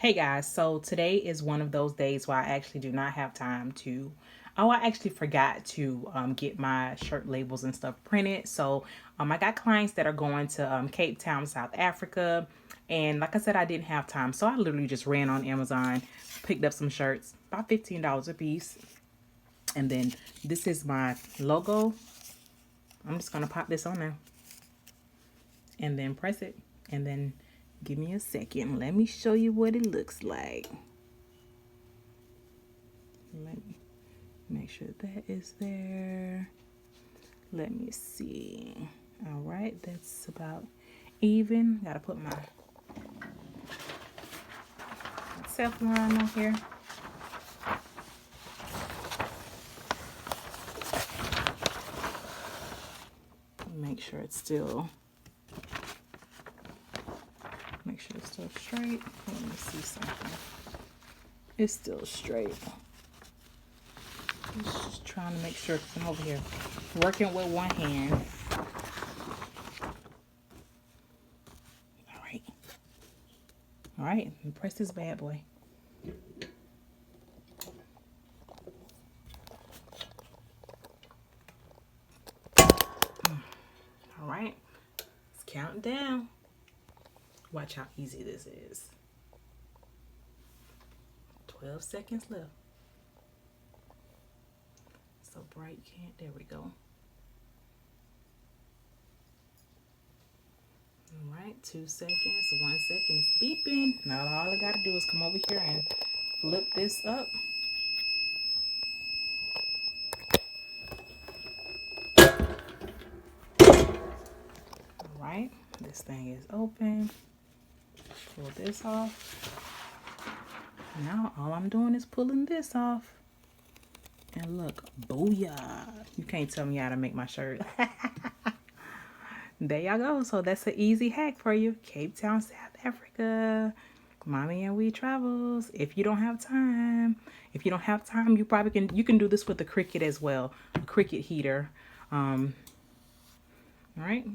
Hey guys, so today is one of those days where I actually do not have time to, I actually forgot to get my shirt labels and stuff printed. So I got clients that are going to Cape Town, South Africa. And like I said, I didn't have time. So I literally just ran on Amazon, picked up some shirts, about $15 a piece. And then this is my logo. I'm just going to pop this on there and then press it. And then give me a second. Let me show you what it looks like. Let me make sure that is there. Let me see. All right, that's about even. Gotta put my self-line on here. Make sure it's still straight. Let me see something. It's still straight. Just trying to make sure, because I'm over here working with one hand. All right, and press this bad boy. All right, let's count down. Watch how easy this is. 12 seconds left. So bright, can't. There we go. All right, 2 seconds, 1 second. It's beeping. Now all I gotta do is come over here and flip this up. All right, this thing is open. Pull this off. Now all I'm doing is pulling this off. And look, booyah. You can't tell me how to make my shirt. There y'all go. So that's an easy hack for you. Cape Town, South Africa. Mommy and We Travels. If you don't have time, you probably can do this with a Cricut as well. A Cricut heater. All right.